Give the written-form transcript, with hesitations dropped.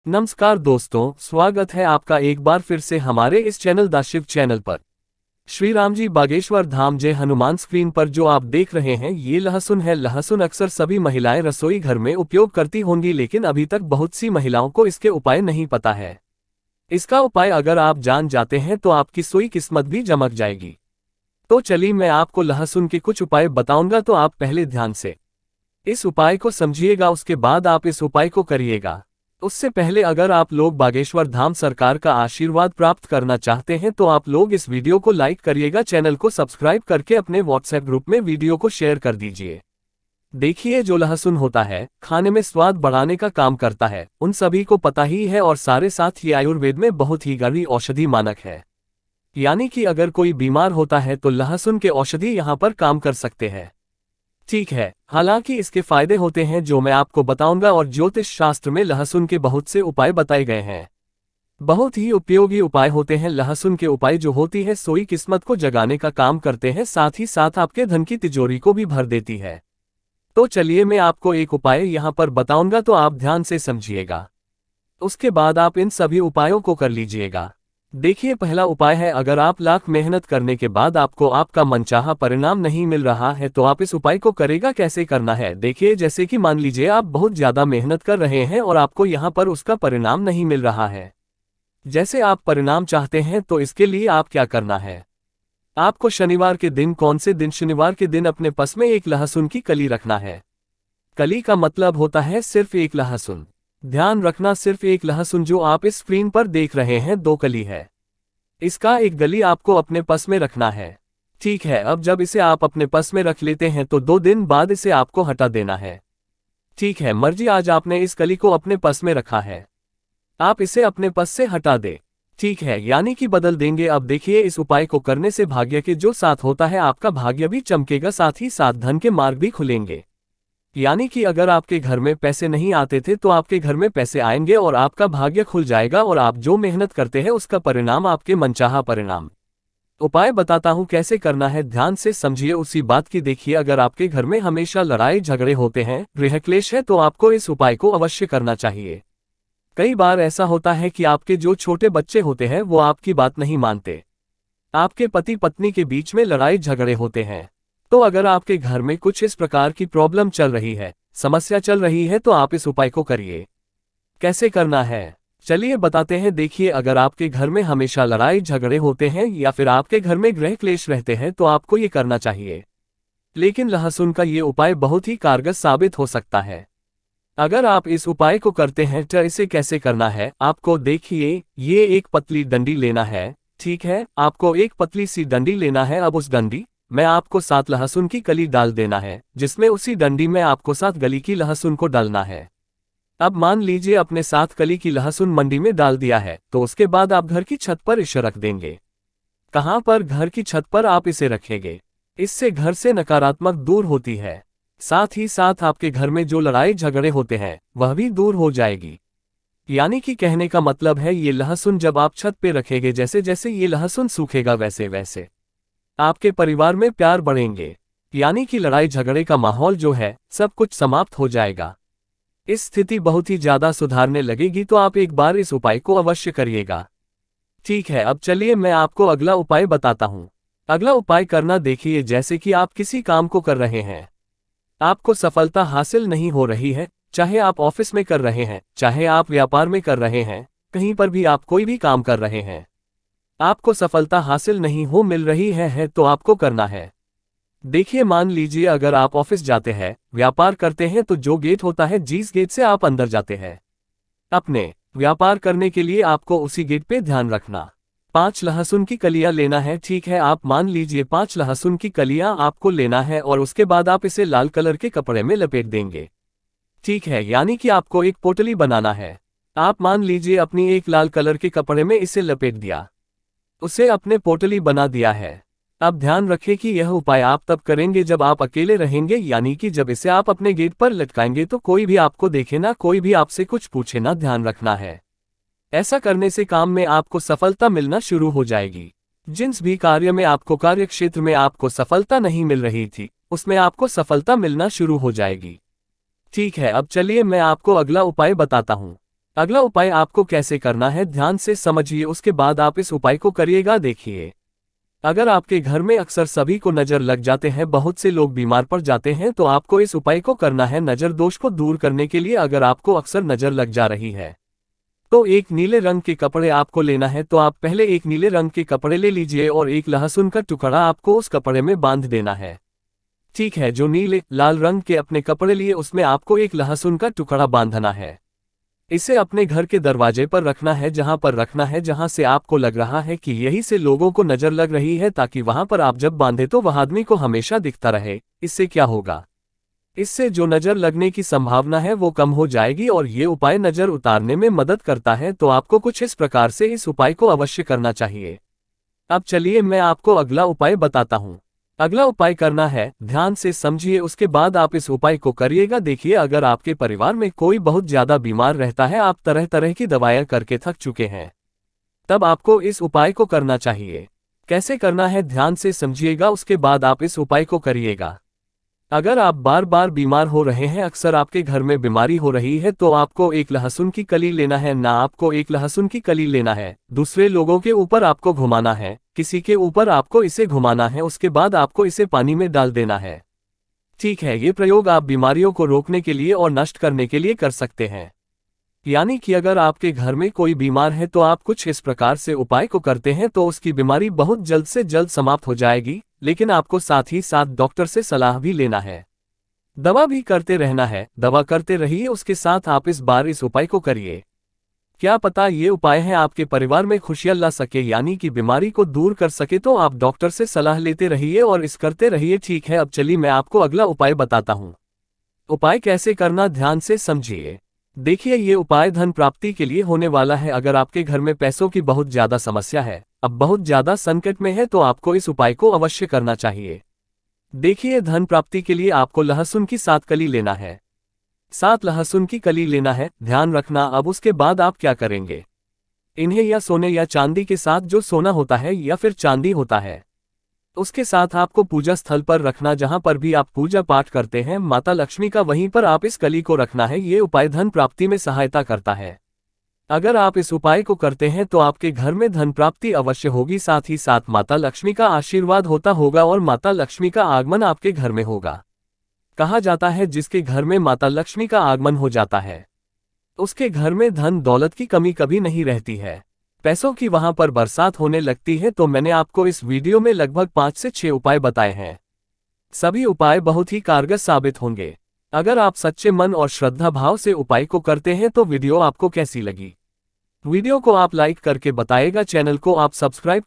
नमस्कार दोस्तों, स्वागत है आपका एक बार फिर से हमारे इस चैनल द शिव चैनल पर। श्री राम जी बागेश्वर धाम जय हनुमान। स्क्रीन पर जो आप देख रहे हैं ये लहसुन है। लहसुन अक्सर सभी महिलाएं रसोई घर में उपयोग करती होंगी, लेकिन अभी तक बहुत सी महिलाओं को इसके उपाय नहीं पता है। इसका उपाय अगर आप जान जाते हैं तो आपकी सोई किस्मत भी चमक जाएगी। तो चलिए मैं आपको लहसुन के कुछ उपाय बताऊंगा, तो आप पहले ध्यान से इस उपाय को समझिएगा, उसके बाद आप इस उपाय को करिएगा। उससे पहले अगर आप लोग बागेश्वर धाम सरकार का आशीर्वाद प्राप्त करना चाहते हैं तो आप लोग इस वीडियो को लाइक करिएगा, चैनल को सब्सक्राइब करके अपने व्हाट्सएप ग्रुप में वीडियो को शेयर कर दीजिए। देखिए, जो लहसुन होता है खाने में स्वाद बढ़ाने का काम करता है, उन सभी को पता ही है, और सारे साथ ये आयुर्वेद में बहुत ही गहरी औषधि मानक है। यानी कि अगर कोई बीमार होता है तो लहसुन के औषधि यहाँ पर काम कर सकते हैं। ठीक है, हालांकि इसके फायदे होते हैं जो मैं आपको बताऊंगा, और ज्योतिष शास्त्र में लहसुन के बहुत से उपाय बताए गए हैं। बहुत ही उपयोगी उपाय होते हैं। लहसुन के उपाय जो होती है सोई किस्मत को जगाने का काम करते हैं, साथ ही साथ आपके धन की तिजोरी को भी भर देती है। तो चलिए मैं आपको एक उपाय यहाँ पर बताऊंगा, तो आप ध्यान से समझिएगा। उसके बाद आप इन सभी उपायों को कर लीजिएगा। देखिए, पहला उपाय है, अगर आप लाख मेहनत करने के बाद आपको आपका मनचाहा परिणाम नहीं मिल रहा है तो आप इस उपाय को करेगा कैसे करना है। देखिए, जैसे कि मान लीजिए आप बहुत ज्यादा मेहनत कर रहे हैं और आपको यहाँ पर उसका परिणाम नहीं मिल रहा है जैसे आप परिणाम चाहते हैं, तो इसके लिए आप क्या करना है। आपको शनिवार के दिन, कौन से दिन, शनिवार के दिन अपने पास में एक लहसुन की कली रखना है। कली का मतलब होता है सिर्फ एक लहसुन। ध्यान रखना, सिर्फ एक लहसुन। जो आप इस स्क्रीन पर देख रहे हैं 2 कली है, इसका एक गली आपको अपने पास में रखना है। ठीक है, अब जब इसे आप अपने पास में रख लेते हैं तो 2 दिन बाद इसे आपको हटा देना है। ठीक है, मर्जी, आज आपने इस कली को अपने पास में रखा है, आप इसे अपने पास से हटा दे। ठीक है, यानी कि बदल देंगे। अब देखिए, इस उपाय को करने से भाग्य के जो साथ होता है आपका भाग्य भी चमकेगा, साथ ही साथ धन के मार्ग भी खुलेंगे। यानी कि अगर आपके घर में पैसे नहीं आते थे तो आपके घर में पैसे आएंगे और आपका भाग्य खुल जाएगा, और आप जो मेहनत करते हैं उसका परिणाम आपके मनचाहा परिणाम। उपाय बताता हूं कैसे करना है, ध्यान से समझिए उसी बात की। देखिए, अगर आपके घर में हमेशा लड़ाई झगड़े होते हैं, गृह क्लेश है, तो आपको इस उपाय को अवश्य करना चाहिए। कई बार ऐसा होता है कि आपके जो छोटे बच्चे होते हैं वो आपकी बात नहीं मानते, आपके पति पत्नी के बीच में लड़ाई झगड़े होते हैं। तो अगर आपके घर में कुछ इस प्रकार की प्रॉब्लम चल रही है, समस्या चल रही है, तो आप इस उपाय को करिए। कैसे करना है चलिए बताते हैं। देखिए, अगर आपके घर में हमेशा लड़ाई झगड़े होते हैं या फिर आपके घर में गृह क्लेश रहते हैं तो आपको ये करना चाहिए। लेकिन लहसुन का ये उपाय बहुत ही कारगर साबित हो सकता है अगर आप इस उपाय को करते हैं। तो इसे कैसे करना है आपको, देखिए, ये एक पतली डंडी लेना है। ठीक है, आपको एक पतली सी डंडी लेना है। अब उस डंडी में आपको 7 लहसुन की कली डाल देना है, जिसमें उसी डंडी में आपको 7 गली की लहसुन को डालना है। अब मान लीजिए अपने 7 कली की लहसुन मंडी में डाल दिया है, तो उसके बाद आप घर की छत पर इसे रख देंगे। कहां पर, घर की छत पर आप इसे रखेंगे। इससे घर से नकारात्मक दूर होती है, साथ ही साथ आपके घर में जो लड़ाई झगड़े होते हैं वह भी दूर हो जाएगी। यानी कि कहने का मतलब है, ये लहसुन जब आप छत पे रखेंगे, जैसे जैसे ये लहसुन सूखेगा वैसे वैसे आपके परिवार में प्यार बढ़ेंगे। यानी कि लड़ाई झगड़े का माहौल जो है सब कुछ समाप्त हो जाएगा। इस स्थिति बहुत ही ज्यादा सुधारने लगेगी, तो आप एक बार इस उपाय को अवश्य करिएगा। ठीक है, अब चलिए मैं आपको अगला उपाय बताता हूँ। अगला उपाय करना, देखिए, जैसे कि आप किसी काम को कर रहे हैं, आपको सफलता हासिल नहीं हो रही है, चाहे आप ऑफिस में कर रहे हैं, चाहे आप व्यापार में कर रहे हैं, कहीं पर भी आप कोई भी काम कर रहे हैं, आपको सफलता हासिल नहीं हो मिल रही है तो आपको करना है। देखिए, मान लीजिए अगर आप ऑफिस जाते हैं, व्यापार करते हैं, तो जो गेट होता है जिस गेट से आप अंदर जाते हैं अपने व्यापार करने के लिए, आपको उसी गेट पे ध्यान रखना। 5 लहसुन की कलियां लेना है। ठीक है, आप मान लीजिए 5 लहसुन की कलियां आपको लेना है, और उसके बाद आप इसे लाल कलर के कपड़े में लपेट देंगे। ठीक है, यानी कि आपको एक पोटली बनाना है। आप मान लीजिए अपनी एक लाल कलर के कपड़े में इसे लपेट दिया, उसे अपने पोटली बना दिया है। अब ध्यान रखें कि यह उपाय आप तब करेंगे जब आप अकेले रहेंगे, यानी कि जब इसे आप अपने गेट पर लटकाएंगे तो कोई भी आपको देखे ना, कोई भी आपसे कुछ पूछे ना, ध्यान रखना है। ऐसा करने से काम में आपको सफलता मिलना शुरू हो जाएगी। जिस भी कार्य में आपको, कार्य क्षेत्र में आपको सफलता नहीं मिल रही थी, उसमें आपको सफलता मिलना शुरू हो जाएगी। ठीक है, अब चलिए मैं आपको अगला उपाय बताता हूँ। अगला उपाय आपको कैसे करना है ध्यान से समझिए, उसके बाद आप इस उपाय को करिएगा। देखिए, अगर आपके घर में अक्सर सभी को नजर लग जाते हैं, बहुत से लोग बीमार पड़ जाते हैं, तो आपको इस उपाय को करना है नजर दोष को दूर करने के लिए। अगर आपको अक्सर नजर लग जा रही है तो एक नीले रंग के कपड़े आपको लेना है। तो आप पहले एक नीले रंग के कपड़े ले लीजिए और एक लहसुन का टुकड़ा आपको उस कपड़े में बांध देना है। ठीक है, जो नीले लाल रंग के अपने कपड़े लिए उसमें आपको एक लहसुन का टुकड़ा बांधना है। इसे अपने घर के दरवाजे पर रखना है, जहां पर रखना है जहां से आपको लग रहा है कि यही से लोगों को नजर लग रही है, ताकि वहां पर आप जब बांधे तो वह आदमी को हमेशा दिखता रहे। इससे क्या होगा, इससे जो नजर लगने की संभावना है वो कम हो जाएगी और ये उपाय नजर उतारने में मदद करता है। तो आपको कुछ इस प्रकार से इस उपाय को अवश्य करना चाहिए। अब चलिए मैं आपको अगला उपाय बताता हूँ। अगला उपाय करना है, ध्यान से समझिए, उसके बाद आप इस उपाय को करिएगा। देखिए, अगर आपके परिवार में कोई बहुत ज्यादा बीमार रहता है, आप तरह तरह की दवाइयां करके थक चुके हैं, तब आपको इस उपाय को करना चाहिए। कैसे करना है ध्यान से समझिएगा, उसके बाद आप इस उपाय को करिएगा। अगर आप बार बार बीमार हो रहे हैं, अक्सर आपके घर में बीमारी हो रही है, तो आपको एक लहसुन की कली लेना है। ना आपको एक लहसुन की कली लेना है, दूसरे लोगों के ऊपर आपको घुमाना है, किसी के ऊपर आपको इसे घुमाना है, उसके बाद आपको इसे पानी में डाल देना है। ठीक है, ये प्रयोग आप बीमारियों को रोकने के लिए और नष्ट करने के लिए कर सकते हैं। यानी कि अगर आपके घर में कोई बीमार है तो आप कुछ इस प्रकार से उपाय को करते हैं तो उसकी बीमारी बहुत जल्द से जल्द समाप्त हो जाएगी। लेकिन आपको साथ ही साथ डॉक्टर से सलाह भी लेना है, दवा भी करते रहना है। दवा करते रहिए, उसके साथ आप इस बार इस उपाय को करिए। क्या पता ये उपाय है आपके परिवार में खुशियां ला सके, यानी कि बीमारी को दूर कर सके। तो आप डॉक्टर से सलाह लेते रहिए और इस करते रहिए। ठीक है, अब चलिए मैं आपको अगला उपाय बताता हूँ। उपाय कैसे करना ध्यान से समझिए। देखिए, ये उपाय धन प्राप्ति के लिए होने वाला है। अगर आपके घर में पैसों की बहुत ज्यादा समस्या है, अब बहुत ज्यादा संकट में है, तो आपको इस उपाय को अवश्य करना चाहिए। देखिए, धन प्राप्ति के लिए आपको लहसुन की 7 कली लेना है। 7 लहसुन की कली लेना है, ध्यान रखना। अब उसके बाद आप क्या करेंगे, इन्हें या सोने या चांदी के साथ, जो सोना होता है या फिर चांदी होता है, उसके साथ आपको पूजा स्थल पर रखना। जहां पर भी आप पूजा पाठ करते हैं माता लक्ष्मी का, वहीं पर आप इस कली को रखना है। ये उपाय धन प्राप्ति में सहायता करता है। अगर आप इस उपाय को करते हैं तो आपके घर में धन प्राप्ति अवश्य होगी, साथ ही साथ माता लक्ष्मी का आशीर्वाद होता होगा और माता लक्ष्मी का आगमन आपके घर में होगा। कहा जाता है जिसके घर में माता लक्ष्मी का आगमन हो जाता है, उसके घर में धन दौलत की कमी कभी नहीं रहती है, पैसों की वहां पर बरसात होने लगती है। तो मैंने आपको इस वीडियो में लगभग 5 से 6 उपाय बताए हैं। सभी उपाय बहुत ही कारगर साबित होंगे। अगर आप सच्चे मन और श्रद्धा भाव से उपाय को करते हैं तो वीडियो आपको कैसी लगी, वीडियो को आप लाइक करके बताएगा, चैनल को आप सब्सक्राइब